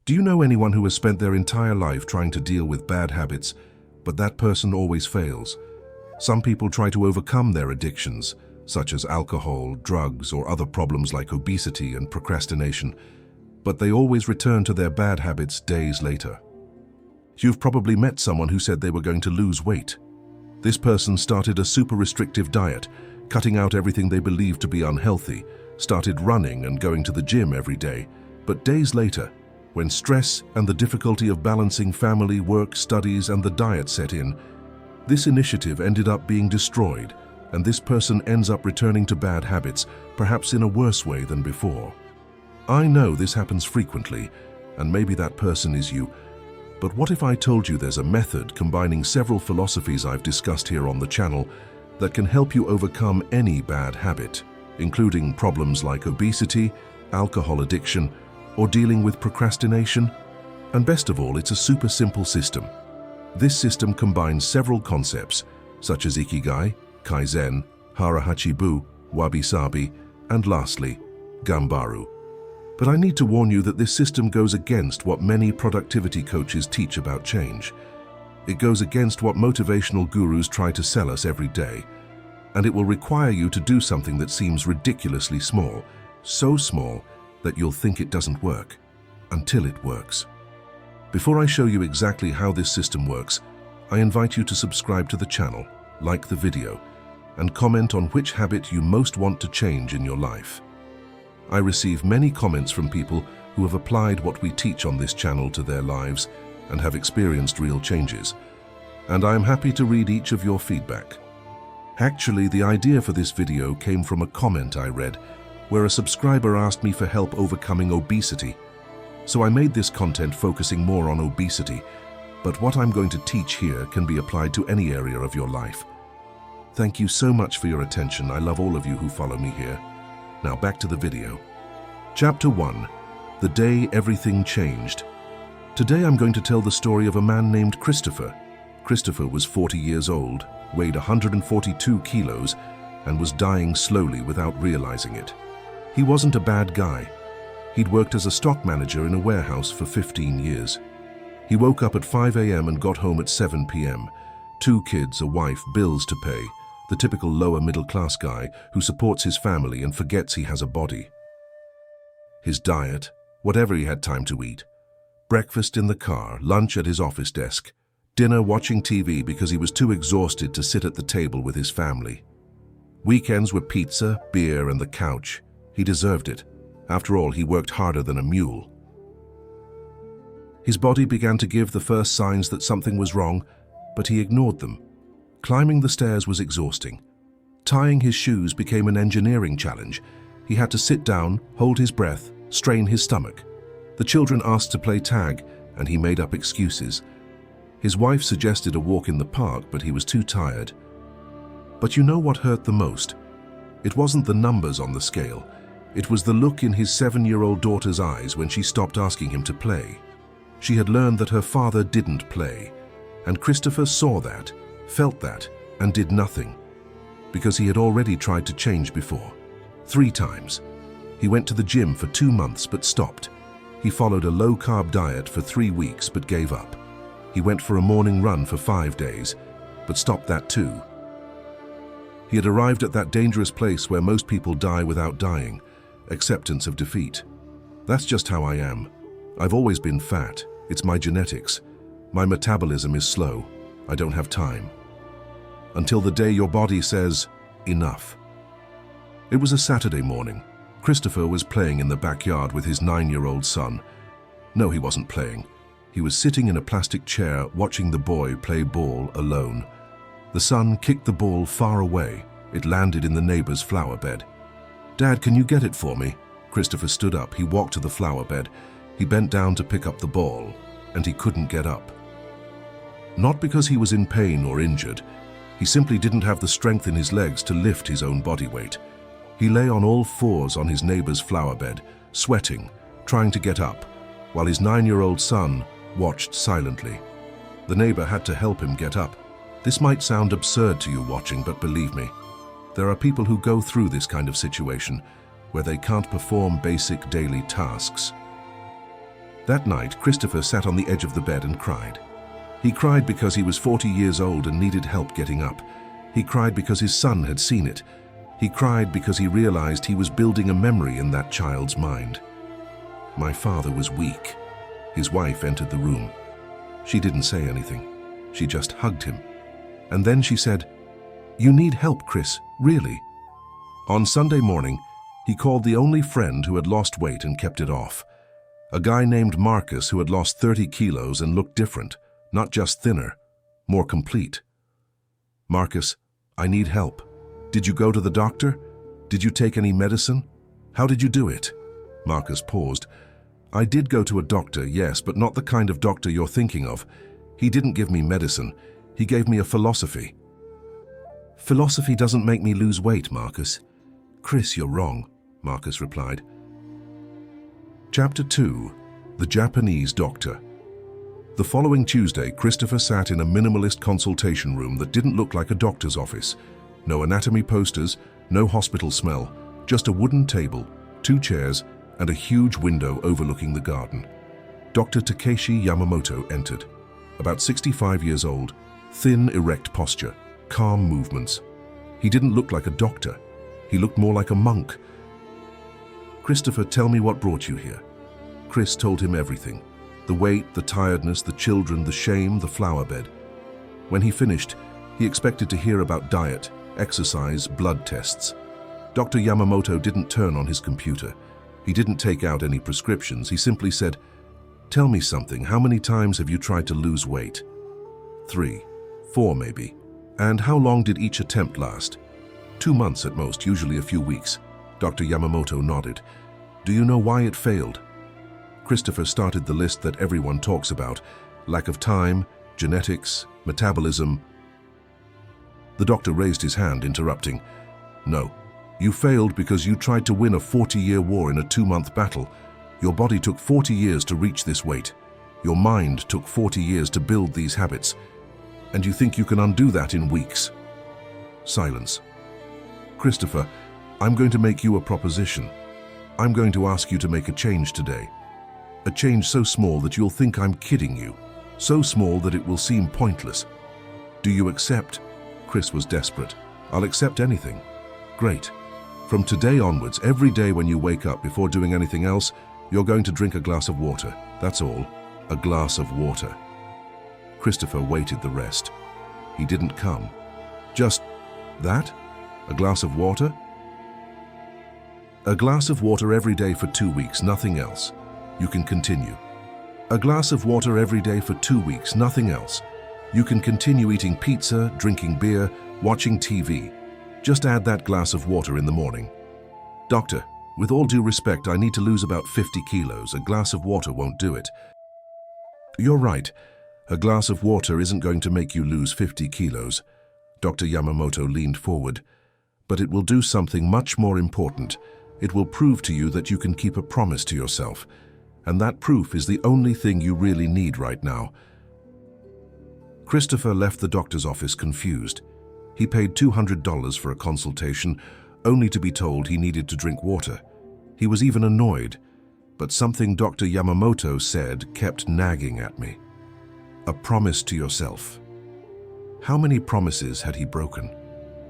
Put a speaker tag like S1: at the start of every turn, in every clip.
S1: Do you know anyone who has spent their entire life trying to deal with bad habits, but that person always fails? Some people try to overcome their addictions, such as alcohol, drugs, or other problems like obesity and procrastination, but they always return to their bad habits days later. You've probably met someone who said they were going to lose weight. This person started a super restrictive diet, cutting out everything they believed to be unhealthy, started running and going to the gym every day, but days later, when stress and the difficulty of balancing family, work, studies, and the diet set in, this initiative ended up being destroyed, and this person ends up returning to bad habits, perhaps in a worse way than before. I know this happens frequently, and maybe that person is you, but what if I told you there's a method combining several philosophies I've discussed here on the channel that can help you overcome any bad habit, including problems like obesity, alcohol addiction, or dealing with procrastination? And best of all, it's a super simple system. This system combines several concepts, such as Ikigai, Kaizen, HARA HACHI BU, WABI-SABI, and lastly, GAMBARU. But I need to warn you that this system goes against what many productivity coaches teach about change. It goes against what motivational gurus try to sell us every day, and it will require you to do something that seems ridiculously small, so small that you'll think it doesn't work, until it works. Before I show you exactly how this system works, I invite you to subscribe to the channel, like the video, and comment on which habit you most want to change in your life. I receive many comments from people who have applied what we teach on this channel to their lives and have experienced real changes, and I am happy to read each of your feedback. Actually, the idea for this video came from a comment I read where a subscriber asked me for help overcoming obesity. So I made this content focusing more on obesity, but what I'm going to teach here can be applied to any area of your life. Thank you so much for your attention. I love all of you who follow me here. Now back to the video. Chapter 1. The Day Everything Changed. Today I'm going to tell the story of a man named Christopher. Christopher was 40 years old, weighed 142 kilos, and was dying slowly without realizing it. He wasn't a bad guy. He'd worked as a stock manager in a warehouse for 15 years. He woke up at 5 a.m. and got home at 7 p.m. 2 kids, a wife, bills to pay. The typical lower middle-class guy who supports his family and forgets he has a body. His diet, whatever he had time to eat. Breakfast in the car, lunch at his office desk, dinner watching TV because he was too exhausted to sit at the table with his family. Weekends were pizza, beer, and the couch. He deserved it. After all, he worked harder than a mule. His body began to give the first signs that something was wrong, but he ignored them. Climbing the stairs was exhausting. Tying his shoes became an engineering challenge. He had to sit down, hold his breath, strain his stomach. The children asked to play tag, and he made up excuses. His wife suggested a walk in the park, but he was too tired. But you know what hurt the most? It wasn't the numbers on the scale. It was the look in his 7-year-old daughter's eyes when she stopped asking him to play. She had learned that her father didn't play, and Christopher saw that, felt that, and did nothing, because he had already tried to change before. 3 times. He went to the gym for 2 months but stopped. He followed a low-carb diet for 3 weeks but gave up. He went for a morning run for 5 days, but stopped that too. He had arrived at that dangerous place where most people die without dying. Acceptance of defeat. That's just how I am. I've always been fat. It's my genetics. My metabolism is slow. I don't have time. Until the day your body says, enough. It was a Saturday morning. Christopher was playing in the backyard with his 9-year-old son. No, he wasn't playing. He was sitting in a plastic chair watching the boy play ball alone. The son kicked the ball far away. It landed in the neighbor's flower bed. "Dad, can you get it for me?" Christopher stood up. He walked to the flower bed. He bent down to pick up the ball, and he couldn't get up. Not because he was in pain or injured. He simply didn't have the strength in his legs to lift his own body weight. He lay on all fours on his neighbor's flower bed, sweating, trying to get up, while his 9-year-old son watched silently. The neighbor had to help him get up. This might sound absurd to you watching, but believe me, there are people who go through this kind of situation where they can't perform basic daily tasks. That night, Christopher sat on the edge of the bed and cried. He cried because he was 40 years old and needed help getting up. He cried because his son had seen it. He cried because he realized he was building a memory in that child's mind. My father was weak. His wife entered the room. She didn't say anything. She just hugged him. And then she said, "You need help, Chris, really." On Sunday morning, he called the only friend who had lost weight and kept it off. A guy named Marcus who had lost 30 kilos and looked different, not just thinner, more complete. "Marcus, I need help. Did you go to the doctor? Did you take any medicine? How did you do it?" Marcus paused. "I did go to a doctor, yes, but not the kind of doctor you're thinking of. He didn't give me medicine. He gave me a philosophy." "Philosophy doesn't make me lose weight, Marcus." "Chris, you're wrong," Marcus replied. Chapter 2. The Japanese Doctor. The following Tuesday, Christopher sat in a minimalist consultation room that didn't look like a doctor's office. No anatomy posters, no hospital smell, just a wooden table, 2 chairs, and a huge window overlooking the garden. Dr. Takeshi Yamamoto entered. About 65 years old, thin, erect posture, calm movements. He didn't look like a doctor. He looked more like a monk. "Christopher, tell me what brought you here." Chris told him everything. The weight, the tiredness, the children, the shame, the flower bed. When he finished, he expected to hear about diet, exercise, blood tests. Dr. Yamamoto didn't turn on his computer. He didn't take out any prescriptions. He simply said, "Tell me something. How many times have you tried to lose weight?" 3, 4 maybe. "And how long did each attempt last?" 2 months at most, usually a few weeks. Dr. Yamamoto nodded. "Do you know why it failed?" Christopher started the list that everyone talks about: lack of time, genetics, metabolism. The doctor raised his hand, interrupting. "No, you failed because you tried to win a 40-year war in a 2-month battle. Your body took 40 years to reach this weight. Your mind took 40 years to build these habits. And you think you can undo that in weeks?" Silence. "Christopher, I'm going to make you a proposition. I'm going to ask you to make a change today. A change so small that you'll think I'm kidding you. So small that it will seem pointless. Do you accept?" Chris was desperate. "I'll accept anything." "Great. From today onwards, every day when you wake up, before doing anything else, you're going to drink a glass of water. That's all. A glass of water." Christopher waited the rest. He didn't come. "Just that? A glass of water?" "A glass of water every day for 2 weeks, nothing else. You can continue." "A glass of water every day for 2 weeks, nothing else. You can continue eating pizza, drinking beer, watching TV. Just add that glass of water in the morning." "Doctor, with all due respect, I need to lose about 50 kilos. A glass of water won't do it." "You're right. A glass of water isn't going to make you lose 50 kilos. Dr. Yamamoto leaned forward. "But it will do something much more important. It will prove to you that you can keep a promise to yourself. And that proof is the only thing you really need right now." Christopher left the doctor's office confused. He paid $200 for a consultation, only to be told he needed to drink water. He was even annoyed, but something Dr. Yamamoto said kept nagging at me. A promise to yourself. How many promises had he broken?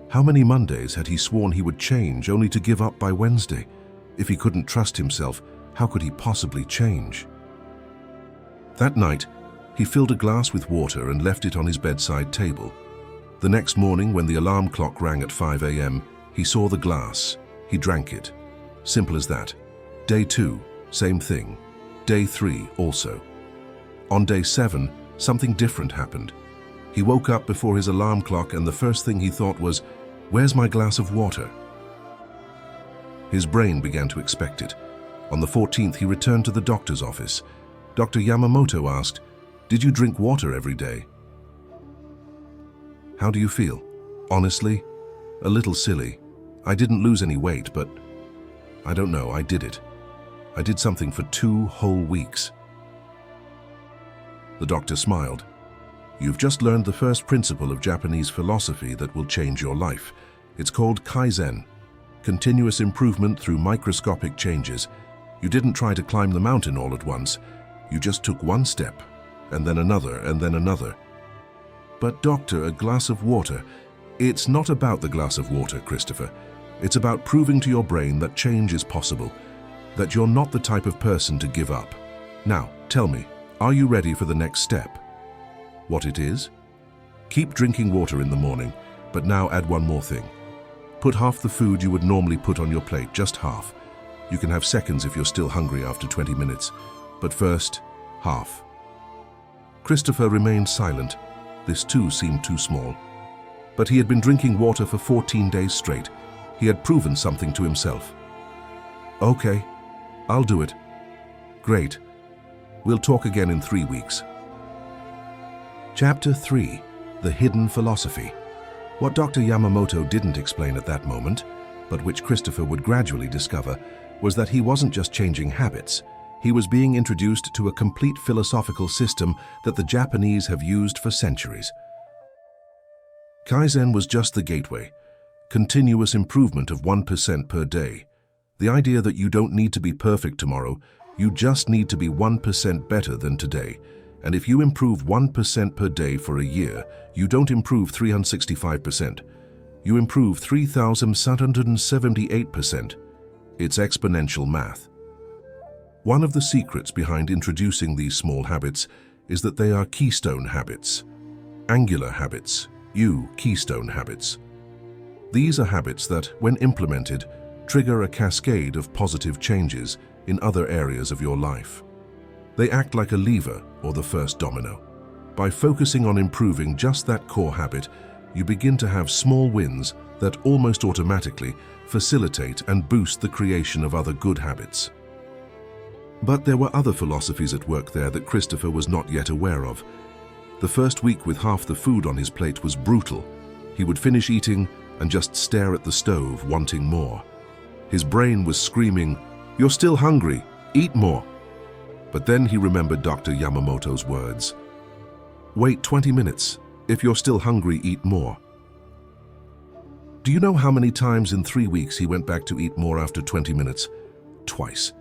S1: How many Mondays had he sworn he would change, only to give up by Wednesday? If he couldn't trust himself, how could he possibly change? That night, he filled a glass with water and left it on his bedside table. The next morning, when the alarm clock rang at 5 a.m., he saw the glass. He drank it. Simple as that. Day 2, same thing. Day 3, also. On day 7, something different happened. He woke up before his alarm clock, and the first thing he thought was, "Where's my glass of water?" His brain began to expect it. On the 14th, he returned to the doctor's office. Dr. Yamamoto asked, "Did you drink water every day?" "How do you feel?" "Honestly, a little silly. I didn't lose any weight, but I don't know, I did it. I did something for 2 whole weeks." The doctor smiled. "You've just learned the first principle of Japanese philosophy that will change your life. It's called Kaizen, continuous improvement through microscopic changes. You didn't try to climb the mountain all at once. You just took one step, and then another, and then another. But doctor, a glass of water. It's not about the glass of water, Christopher. It's about proving to your brain that change is possible, that you're not the type of person to give up. Now, tell me, are you ready for the next step? What it is? Keep drinking water in the morning, but now add one more thing. Put half the food you would normally put on your plate, just half. You can have seconds if you're still hungry after 20 minutes, but first, half. Christopher remained silent. This too seemed too small. But he had been drinking water for 14 days straight. He had proven something to himself. Okay, I'll do it. Great. We'll talk again in 3 weeks. Chapter 3. The Hidden Philosophy. What Dr. Yamamoto didn't explain at that moment, but which Christopher would gradually discover, was that he wasn't just changing habits. He was being introduced to a complete philosophical system that the Japanese have used for centuries. Kaizen was just the gateway, continuous improvement of 1% per day. The idea that you don't need to be perfect tomorrow, you just need to be 1% better than today. And if you improve 1% per day for a year, you don't improve 365%. You improve 3,778%. It's exponential math. One of the secrets behind introducing these small habits is that they are keystone habits. Angular habits, keystone habits. These are habits that, when implemented, trigger a cascade of positive changes in other areas of your life. They act like a lever or the first domino. By focusing on improving just that core habit, you begin to have small wins that almost automatically facilitate and boost the creation of other good habits. But there were other philosophies at work there that Christopher was not yet aware of. The first week with half the food on his plate was brutal. He would finish eating and just stare at the stove, wanting more. His brain was screaming, "You're still hungry, eat more." But then he remembered Dr. Yamamoto's words. Wait 20 minutes. If you're still hungry, eat more. Do you know how many times in 3 weeks he went back to eat more after 20 minutes? Twice.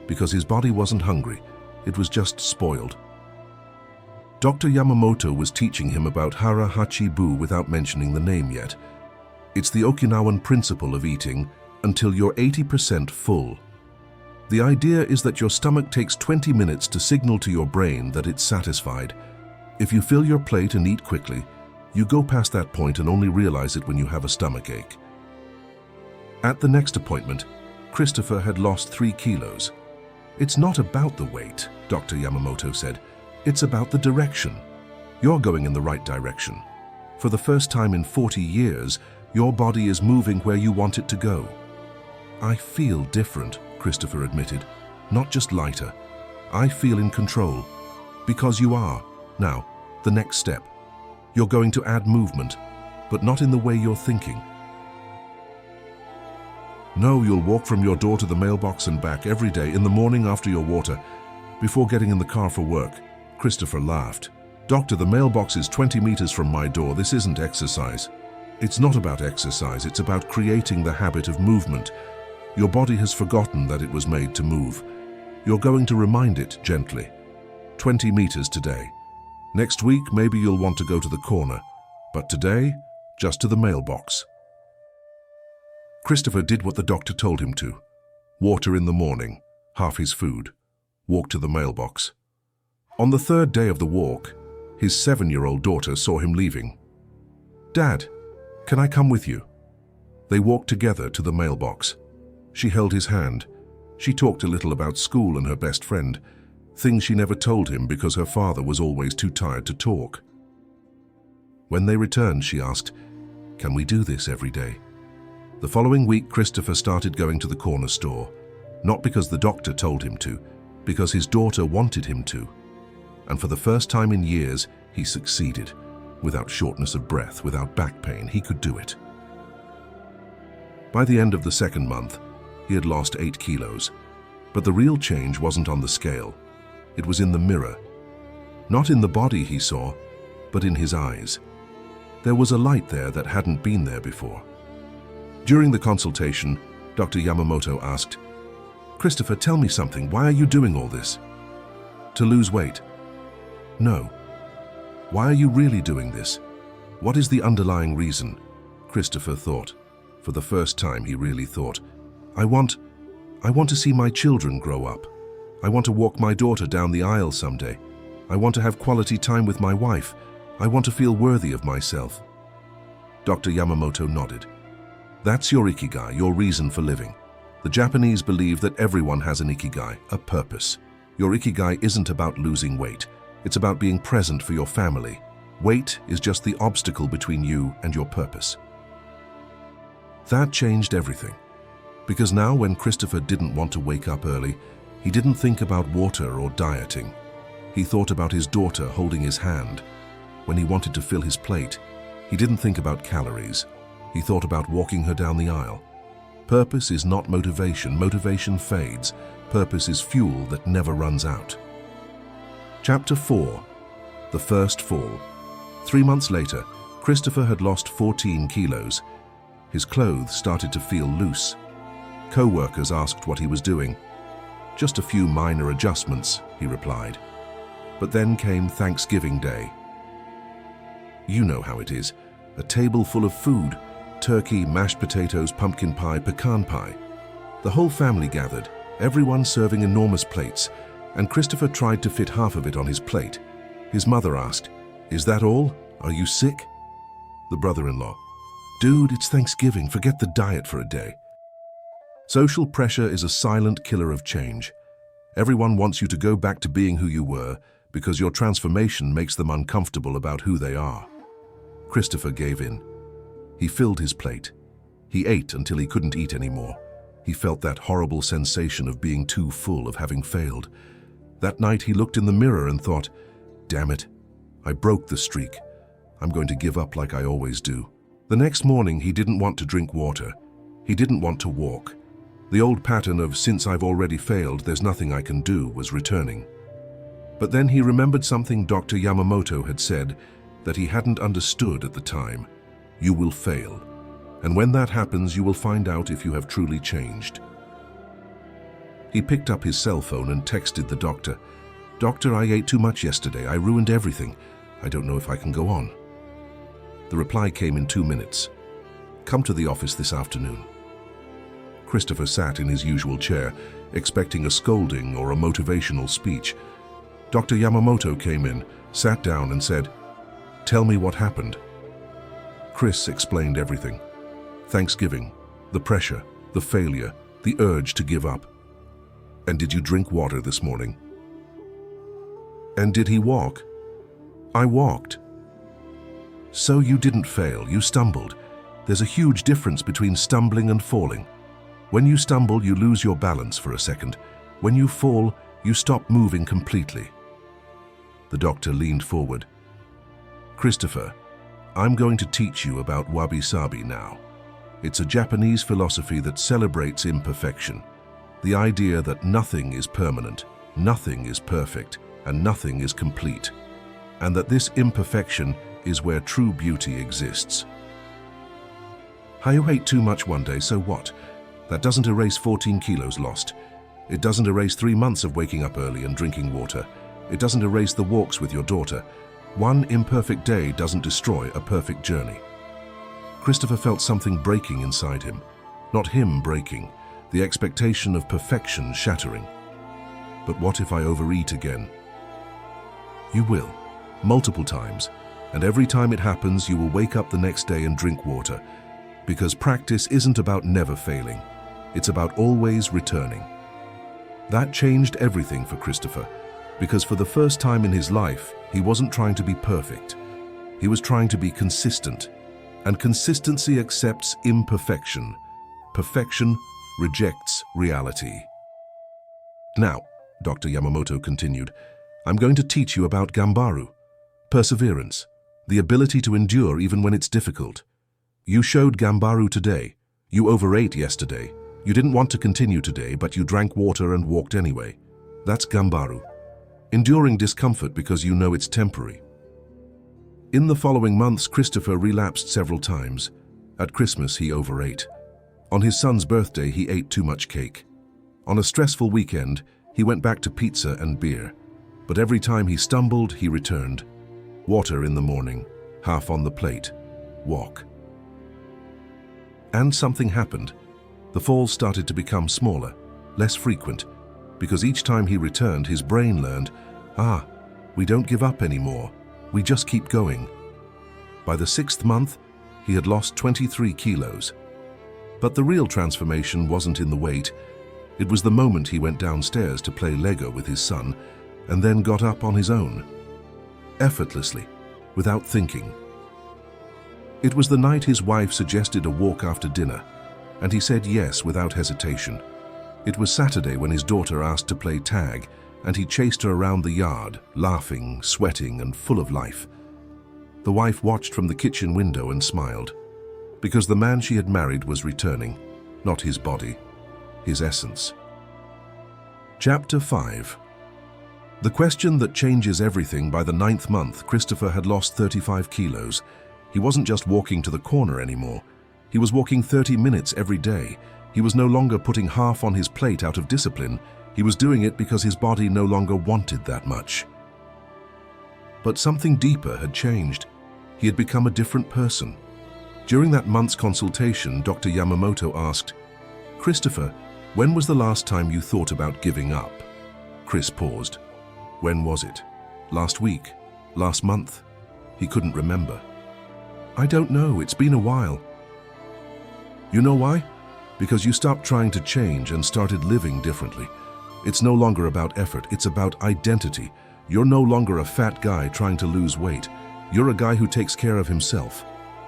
S1: Because his body wasn't hungry. It was just spoiled. Dr. Yamamoto was teaching him about HARA HACHI BU without mentioning the name yet. It's the Okinawan principle of eating until you're 80% full. The idea is that your stomach takes 20 minutes to signal to your brain that it's satisfied. If you fill your plate and eat quickly, you go past that point and only realize it when you have a stomachache. At the next appointment, Christopher had lost 3 kilos. It's not about the weight, Dr. Yamamoto said. It's about the direction. You're going in the right direction. For the first time in 40 years, your body is moving where you want it to go. I feel different, Christopher admitted. Not just lighter. I feel in control. Because you are. Now, the next step. You're going to add movement, but not in the way you're thinking. No, you'll walk from your door to the mailbox and back every day in the morning after your water, before getting in the car for work. Christopher laughed. Doctor, the mailbox is 20 meters from my door. This isn't exercise. It's not about exercise. It's about creating the habit of movement. Your body has forgotten that it was made to move. You're going to remind it gently. 20 meters today. Next week, maybe you'll want to go to the corner. But today, just to the mailbox. Christopher did what the doctor told him to. Water in the morning, half his food. Walk to the mailbox. On the 3rd day of the walk, his 7-year-old daughter saw him leaving. Dad, can I come with you? They walked together to the mailbox. She held his hand. She talked a little about school and her best friend, things she never told him because her father was always too tired to talk. When they returned, she asked, "Can we do this every day?" The following week, Christopher started going to the corner store, not because the doctor told him to, because his daughter wanted him to. And for the first time in years, he succeeded. Without shortness of breath, without back pain, he could do it. By the end of the 2nd month, he had lost 8 kilos. But the real change wasn't on the scale. It was in the mirror. Not in the body he saw, but in his eyes. There was a light there that hadn't been there before. During the consultation, Dr. Yamamoto asked, "Christopher, tell me something. Why are you doing all this?" To lose weight? No. Why are you really doing this? What is the underlying reason? Christopher thought. For the first time, he really thought. I want to see my children grow up. I want to walk my daughter down the aisle someday. I want to have quality time with my wife. I want to feel worthy of myself. Dr. Yamamoto nodded. That's your Ikigai, your reason for living. The Japanese believe that everyone has an Ikigai, a purpose. Your Ikigai isn't about losing weight. It's about being present for your family. Weight is just the obstacle between you and your purpose. That changed everything. Because now when Christopher didn't want to wake up early, he didn't think about water or dieting. He thought about his daughter holding his hand. When he wanted to fill his plate, he didn't think about calories. He thought about walking her down the aisle. Purpose is not motivation. Motivation fades. Purpose is fuel that never runs out. Chapter 4. The First Fall. 3 months later, Christopher had lost 14 kilos. His clothes started to feel loose. Co-workers asked what he was doing. Just a few minor adjustments, he replied. But then came Thanksgiving Day. You know how it is. A table full of food. Turkey, mashed potatoes, pumpkin pie, pecan pie. The whole family gathered, everyone serving enormous plates, and Christopher tried to fit half of it on his plate. His mother asked, "Is that all? Are you sick?" The brother-in-law, "Dude, it's Thanksgiving. Forget the diet for a day." Social pressure is a silent killer of change. Everyone wants you to go back to being who you were because your transformation makes them uncomfortable about who they are. Christopher gave in. He filled his plate. He ate until he couldn't eat anymore. He felt that horrible sensation of being too full, of having failed. That night he looked in the mirror and thought, "Damn it, I broke the streak. I'm going to give up like I always do." The next morning he didn't want to drink water. He didn't want to walk. The old pattern of "since I've already failed, there's nothing I can do" was returning. But then he remembered something Dr. Yamamoto had said that he hadn't understood at the time. You will fail. And when that happens, you will find out if you have truly changed. He picked up his cell phone and texted the doctor. "Doctor, I ate too much yesterday. I ruined everything. I don't know if I can go on." The reply came in 2 minutes. "Come to the office this afternoon." Christopher sat in his usual chair, expecting a scolding or a motivational speech. Dr. Yamamoto came in, sat down and said, "Tell me what happened." Chris explained everything. Thanksgiving, the pressure, the failure, the urge to give up. "And did you drink water this morning?" "And did he walk?" "I walked." "So you didn't fail, you stumbled. There's a huge difference between stumbling and falling. When you stumble, you lose your balance for a second. When you fall, you stop moving completely." The doctor leaned forward. "Christopher, I'm going to teach you about WABI-SABI now. It's a Japanese philosophy that celebrates imperfection. The idea that nothing is permanent, nothing is perfect, and nothing is complete. And that this imperfection is where true beauty exists. You ate too much one day, so what? That doesn't erase 14 kilos lost. It doesn't erase 3 months of waking up early and drinking water. It doesn't erase the walks with your daughter. One imperfect day doesn't destroy a perfect journey." Christopher felt something breaking inside him. Not him breaking, the expectation of perfection shattering. But what if I overeat again? You will, multiple times, and every time it happens you will wake up the next day and drink water, because practice isn't about never failing, it's about always returning. That changed everything for Christopher, because for the first time in his life, he wasn't trying to be perfect. He was trying to be consistent, and consistency accepts imperfection. Perfection rejects reality. "Now," Dr. Yamamoto continued, "I'm going to teach you about GAMBARU, perseverance, the ability to endure even when it's difficult. You showed GAMBARU today. You overate yesterday. You didn't want to continue today, but you drank water and walked anyway. That's GAMBARU. Enduring discomfort because you know it's temporary." In the following months, Christopher relapsed several times. At Christmas, he overate. On his son's birthday, he ate too much cake. On a stressful weekend, he went back to pizza and beer. But every time he stumbled, he returned. Water in the morning, half on the plate, walk. And something happened. The falls started to become smaller, less frequent, because each time he returned, his brain learned, we don't give up anymore, we just keep going. By the 6th month, he had lost 23 kilos. But the real transformation wasn't in the weight. It was the moment he went downstairs to play Lego with his son and then got up on his own, effortlessly, without thinking. It was the night his wife suggested a walk after dinner, and he said yes without hesitation. It was Saturday when his daughter asked to play tag, and he chased her around the yard, laughing, sweating, and full of life. The wife watched from the kitchen window and smiled, because the man she had married was returning, not his body, his essence. Chapter 5. The question that changes everything. By the 9th month, Christopher had lost 35 kilos. He wasn't just walking to the corner anymore. He was walking 30 minutes every day. He was no longer putting half on his plate out of discipline. He was doing it because his body no longer wanted that much. But something deeper had changed. He had become a different person. During that month's consultation, Dr. Yamamoto asked, "Christopher, when was the last time you thought about giving up?" Chris paused. When was it? Last week? Last month? He couldn't remember. "I don't know, it's been a while." You know why? Because you stopped trying to change and started living differently. It's no longer about effort, it's about identity. You're no longer a fat guy trying to lose weight. You're a guy who takes care of himself.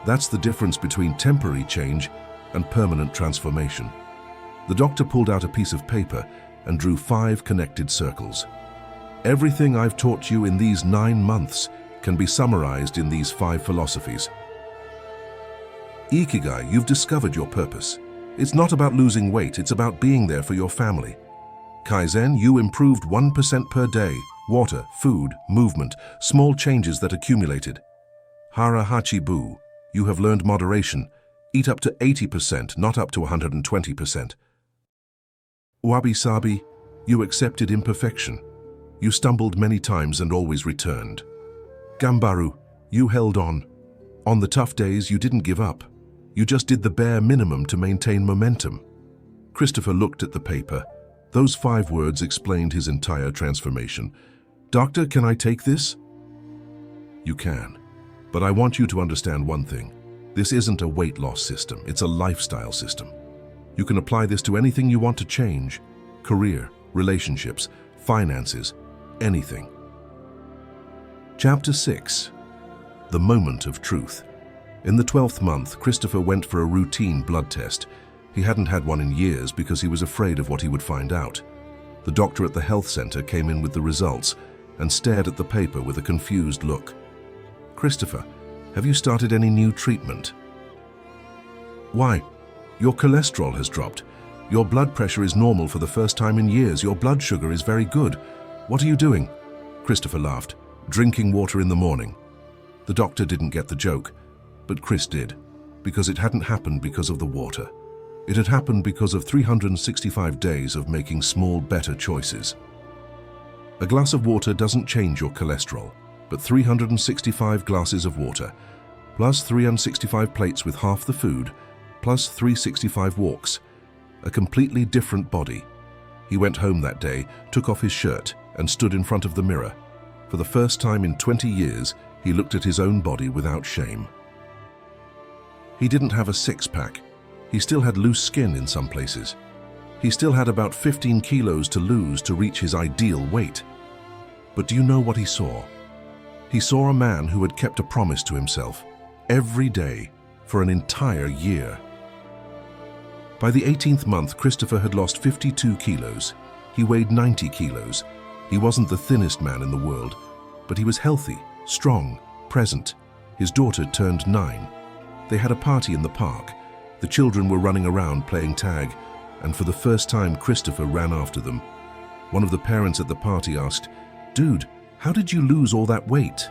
S1: That's the difference between temporary change and permanent transformation. The doctor pulled out a piece of paper and drew 5 connected circles. Everything I've taught you in these 9 months can be summarized in these 5 philosophies. Ikigai, you've discovered your purpose. It's not about losing weight, it's about being there for your family. Kaizen, you improved 1% per day. Water, food, movement, small changes that accumulated. HARA HACHI BU, you have learned moderation. Eat up to 80%, not up to 120%. WABI-SABI, you accepted imperfection. You stumbled many times and always returned. GAMBARU, you held on. On the tough days, you didn't give up. You just did the bare minimum to maintain momentum. Christopher looked at the paper. Those 5 words explained his entire transformation. "Doctor, can I take this?" You can. But I want you to understand one thing. This isn't a weight loss system, it's a lifestyle system. You can apply this to anything you want to change. Career, relationships, finances, anything. Chapter 6. The moment of truth. In the 12th month, Christopher went for a routine blood test. He hadn't had one in years because he was afraid of what he would find out. The doctor at the health center came in with the results and stared at the paper with a confused look. "Christopher, have you started any new treatment?" "Why? Your cholesterol has dropped. Your blood pressure is normal for the first time in years. Your blood sugar is very good. What are you doing?" Christopher laughed. "Drinking water in the morning." The doctor didn't get the joke, but Chris did, because it hadn't happened because of the water. It had happened because of 365 days of making small, better choices. A glass of water doesn't change your cholesterol, but 365 glasses of water, plus 365 plates with half the food, plus 365 walks. A completely different body. He went home that day, took off his shirt, and stood in front of the mirror. For the first time in 20 years, he looked at his own body without shame. He didn't have a six-pack. He still had loose skin in some places. He still had about 15 kilos to lose to reach his ideal weight. But do you know what he saw? He saw a man who had kept a promise to himself, every day, for an entire year. By the 18th month, Christopher had lost 52 kilos. He weighed 90 kilos. He wasn't the thinnest man in the world, but he was healthy, strong, present. His daughter turned 9. They had a party in the park. The children were running around playing tag, and for the first time Christopher ran after them. One of the parents at the party asked, "Dude, how did you lose all that weight?"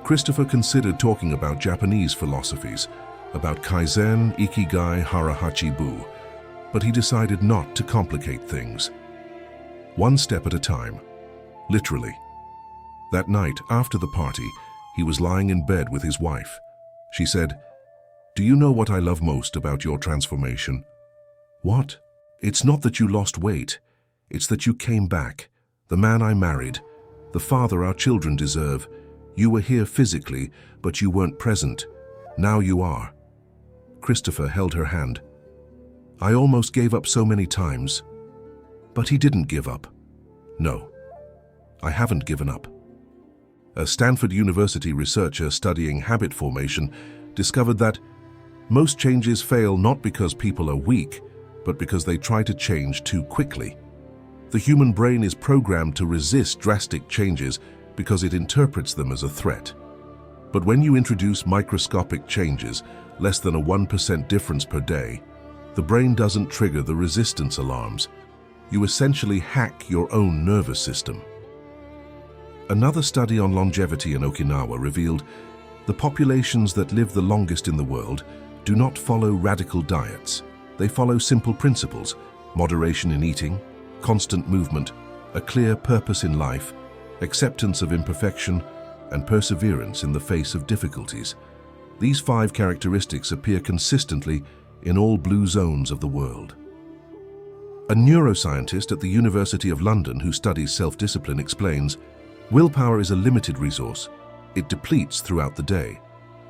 S1: Christopher considered talking about Japanese philosophies, about Kaizen, Ikigai, HARA HACHI BU, but he decided not to complicate things. One step at a time. literally. That night, after the party, he was lying in bed with his wife. She said, "Do you know what I love most about your transformation?" "What?" "It's not that you lost weight. It's that you came back. The man I married, the father our children deserve. You were here physically, but you weren't present. Now you are." Christopher held her hand. "I almost gave up so many times." But he didn't give up. "No, I haven't given up." A Stanford University researcher studying habit formation discovered that most changes fail not because people are weak, but because they try to change too quickly. The human brain is programmed to resist drastic changes because it interprets them as a threat. But when you introduce microscopic changes, less than a 1% difference per day, the brain doesn't trigger the resistance alarms. You essentially hack your own nervous system. Another study on longevity in Okinawa revealed the populations that live the longest in the world do not follow radical diets. They follow simple principles: moderation in eating, constant movement, a clear purpose in life, acceptance of imperfection, and perseverance in the face of difficulties. These 5 characteristics appear consistently in all blue zones of the world. A neuroscientist at the University of London who studies self-discipline explains, willpower is a limited resource. It depletes throughout the day.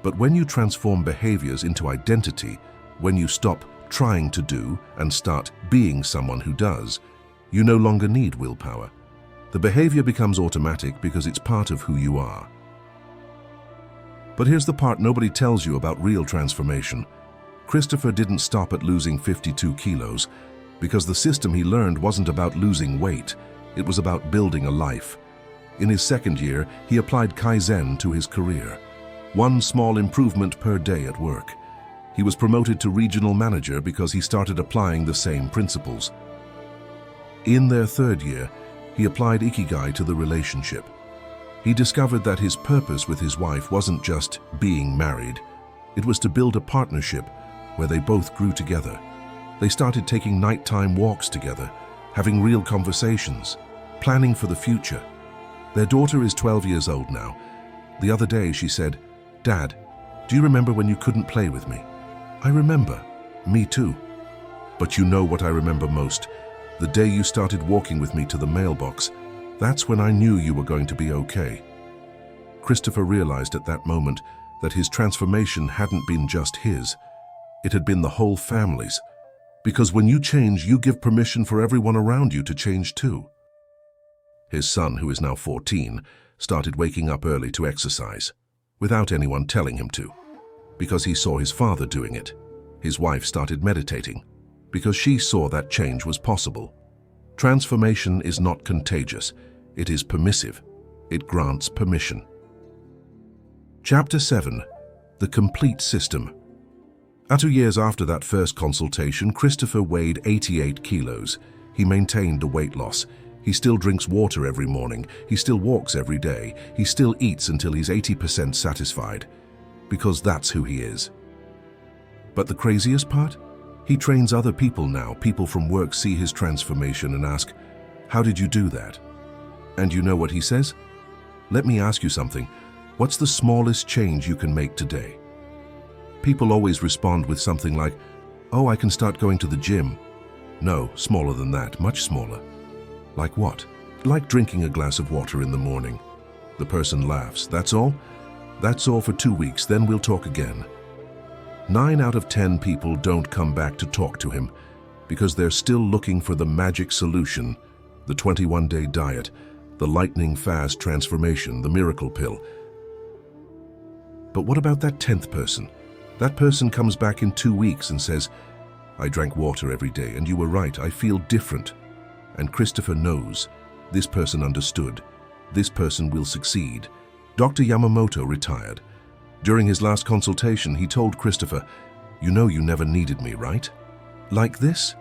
S1: But when you transform behaviors into identity, when you stop trying to do and start being someone who does, you no longer need willpower. The behavior becomes automatic because it's part of who you are. But here's the part nobody tells you about real transformation. Christopher didn't stop at losing 52 kilos because the system he learned wasn't about losing weight. It was about building a life. In his second year, he applied Kaizen to his career. 1 small improvement per day at work. He was promoted to regional manager because he started applying the same principles. In their third year, he applied Ikigai to the relationship. He discovered that his purpose with his wife wasn't just being married. It was to build a partnership where they both grew together. They started taking nighttime walks together, having real conversations, planning for the future. Their daughter is 12 years old now. The other day she said, "Dad, do you remember when you couldn't play with me?" "I remember. Me too. But you know what I remember most? The day you started walking with me to the mailbox. That's when I knew you were going to be okay." Christopher realized at that moment that his transformation hadn't been just his. It had been the whole family's. Because when you change, you give permission for everyone around you to change too. His son, who is now 14, started waking up early to exercise, without anyone telling him to, because he saw his father doing it. His wife started meditating, because she saw that change was possible. Transformation is not contagious. It is permissive. It grants permission. Chapter 7. The Complete System. 2 years after that first consultation, Christopher weighed 88 kilos. He maintained the weight loss. He still drinks water every morning. He still walks every day. He still eats until he's 80% satisfied, because that's who he is. But the craziest part? He trains other people now. People from work see his transformation and ask, "How did you do that?" And you know what he says? "Let me ask you something. What's the smallest change you can make today?" People always respond with something like, "Oh, I can start going to the gym." No, smaller than that, much smaller. Like what? Like drinking a glass of water in the morning. The person laughs. "That's all? That's all for 2 weeks, then we'll talk again." 9 out of 10 people don't come back to talk to him because they're still looking for the magic solution, the 21-day diet, the lightning-fast transformation, the miracle pill. But what about that 10th person? That person comes back in 2 weeks and says, "I drank water every day, and you were right, I feel different." And Christopher knows. This person understood. This person will succeed. Dr. Yamamoto retired. During his last consultation, he told Christopher, "You know you never needed me, right? Like this?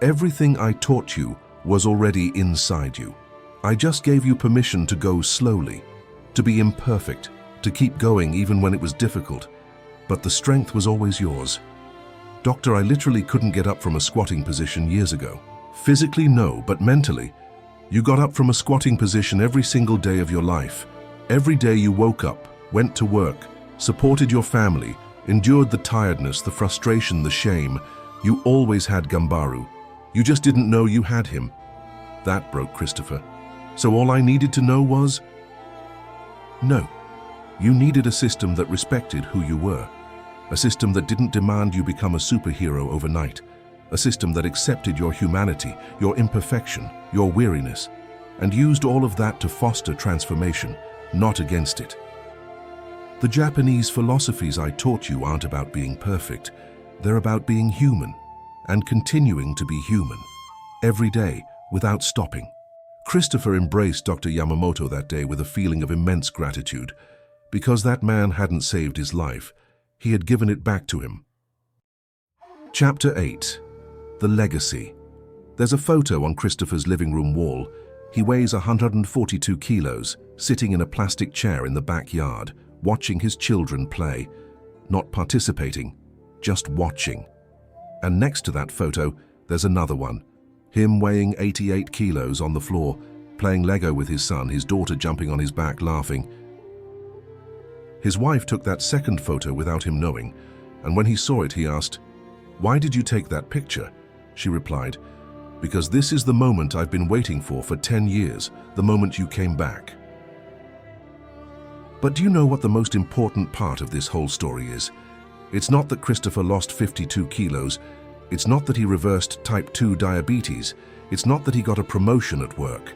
S1: Everything I taught you was already inside you. I just gave you permission to go slowly, to be imperfect, to keep going even when it was difficult. But the strength was always yours. Doctor, I literally couldn't get up from a squatting position years ago. Physically, no, but mentally, You got up from a squatting position every single day of your life. Every day you woke up, went to work, supported your family, endured the tiredness, the frustration, the shame. You always had Gambaru. You just didn't know you had him. That broke Christopher. So all I needed to know was, no. You needed a system that respected who you were. A system that didn't demand you become a superhero overnight. A system that accepted your humanity, your imperfection, your weariness, and used all of that to foster transformation, not against it. The Japanese philosophies I taught you aren't about being perfect. They're about being human and continuing to be human, every day, without stopping. Christopher embraced Dr. Yamamoto that day with a feeling of immense gratitude. Because that man hadn't saved his life, he had given it back to him. Chapter 8. The Legacy. There's a photo on Christopher's living room wall. He weighs 142 kilos, sitting in a plastic chair in the backyard, watching his children play. Not participating, just watching. And next to that photo, there's another one. Him weighing 88 kilos on the floor, playing Lego with his son, his daughter jumping on his back laughing. His wife took that second photo without him knowing, and when he saw it, he asked, "Why did you take that picture?" She replied, "Because this is the moment I've been waiting for 10 years, the moment you came back." But do you know what the most important part of this whole story is? It's not that Christopher lost 52 kilos. It's not that he reversed type 2 diabetes. It's not that he got a promotion at work.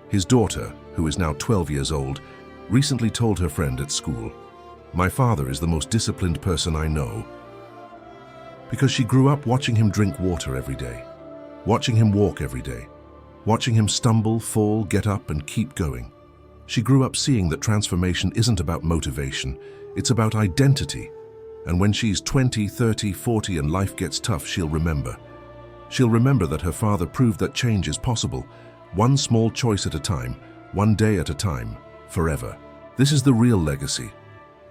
S1: His daughter, who is now 12 years old, recently told her friend at school, "My father is the most disciplined person I know." Because she grew up watching him drink water every day, watching him walk every day, watching him stumble, fall, get up, and keep going. She grew up seeing that transformation isn't about motivation, it's about identity. And when she's 20, 30, 40 and life gets tough, she'll remember. She'll remember that her father proved that change is possible, one small choice at a time, one day at a time, forever. This is the real legacy,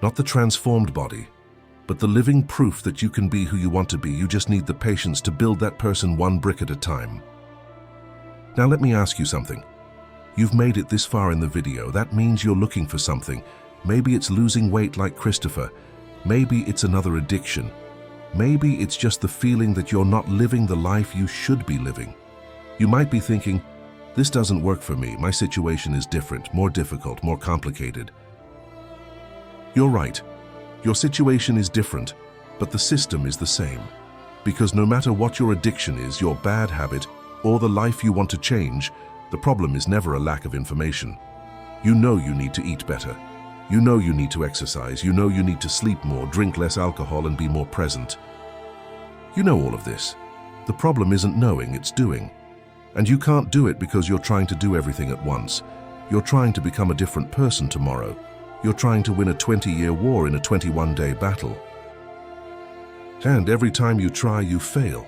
S1: not the transformed body, but the living proof that you can be who you want to be. You just need the patience to build that person one brick at a time. Now let me ask you something. You've made it this far in the video. That means you're looking for something. Maybe it's losing weight like Christopher. Maybe it's another addiction. Maybe it's just the feeling that you're not living the life you should be living. You might be thinking, "This doesn't work for me. My situation is different, more difficult, more complicated." You're right. Your situation is different, but the system is the same. Because no matter what your addiction is, your bad habit, or the life you want to change, the problem is never a lack of information. You know you need to eat better. You know you need to exercise. You know you need to sleep more, drink less alcohol, and be more present. You know all of this. The problem isn't knowing, it's doing. And you can't do it because you're trying to do everything at once. You're trying to become a different person tomorrow. You're trying to win a 20-year war in a 21-day battle. And every time you try, you fail.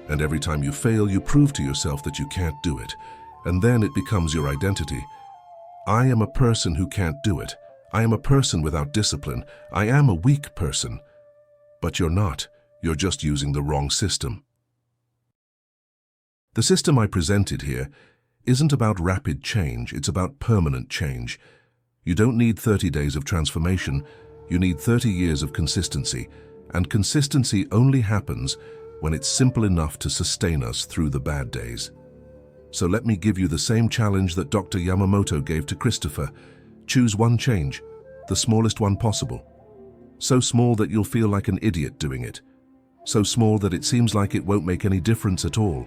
S1: And every time you fail, you prove to yourself that you can't do it. And then it becomes your identity. I am a person who can't do it. I am a person without discipline. I am a weak person. But you're not. You're just using the wrong system. The system I presented here isn't about rapid change, it's about permanent change. You don't need 30 days of transformation, you need 30 years of consistency, and consistency only happens when it's simple enough to sustain us through the bad days. So let me give you the same challenge that Dr. Yamamoto gave to Christopher. Choose one change, the smallest one possible. So small that you'll feel like an idiot doing it. So small that it seems like it won't make any difference at all.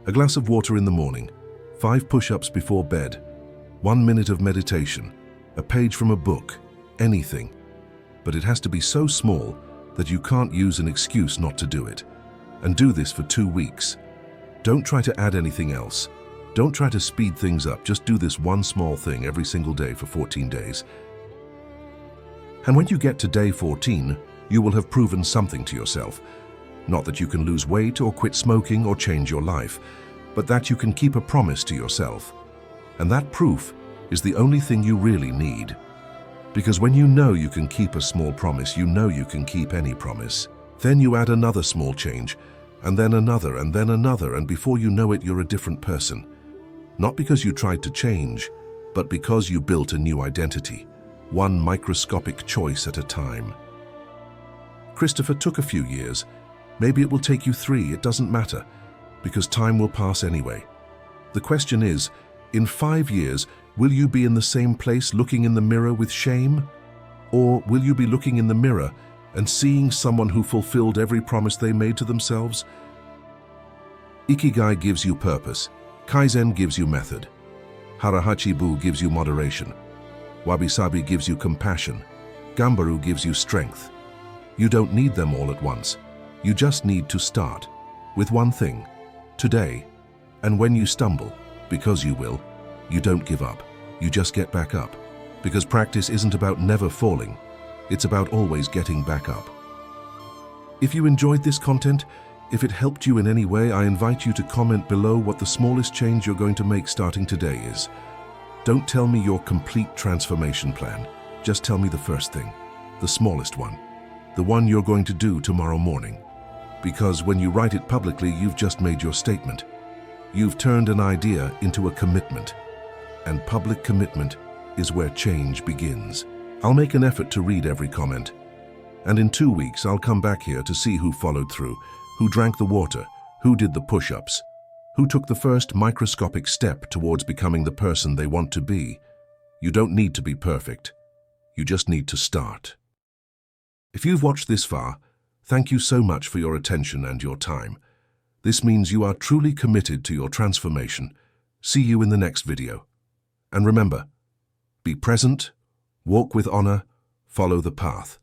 S1: A glass of water in the morning, 5 push-ups before bed, 1 minute of meditation, a page from a book, anything. But it has to be so small that you can't use an excuse not to do it. And do this for 2 weeks. Don't try to add anything else. Don't try to speed things up, just do this one small thing every single day for 14 days. And when you get to day 14, you will have proven something to yourself. Not that you can lose weight or quit smoking or change your life, but that you can keep a promise to yourself. And that proof is the only thing you really need. Because when you know you can keep a small promise, you know you can keep any promise. Then you add another small change, and then another, and before you know it, you're a different person. Not because you tried to change, but because you built a new identity, one microscopic choice at a time. Christopher took a few years. Maybe it will take you 3, it doesn't matter, because time will pass anyway. The question is, in 5 years, will you be in the same place looking in the mirror with shame? Or will you be looking in the mirror and seeing someone who fulfilled every promise they made to themselves? Ikigai gives you purpose. Kaizen gives you method. HARA HACHI BU gives you moderation. WABI-SABI gives you compassion. GAMBARU gives you strength. You don't need them all at once. You just need to start with one thing, today. And when you stumble, because you will, you don't give up. You just get back up. Because practice isn't about never falling. It's about always getting back up. If you enjoyed this content, if it helped you in any way, I invite you to comment below what the smallest change you're going to make starting today is. Don't tell me your complete transformation plan. Just tell me the first thing, the smallest one, the one you're going to do tomorrow morning. Because when you write it publicly, you've just made your statement. You've turned an idea into a commitment. And public commitment is where change begins. I'll make an effort to read every comment. And in 2 weeks, I'll come back here to see who followed through, who drank the water, who did the push-ups, who took the first microscopic step towards becoming the person they want to be. You don't need to be perfect. You just need to start. If you've watched this far, thank you so much for your attention and your time. This means you are truly committed to your transformation. See you in the next video. And remember, be present, walk with honor, follow the path.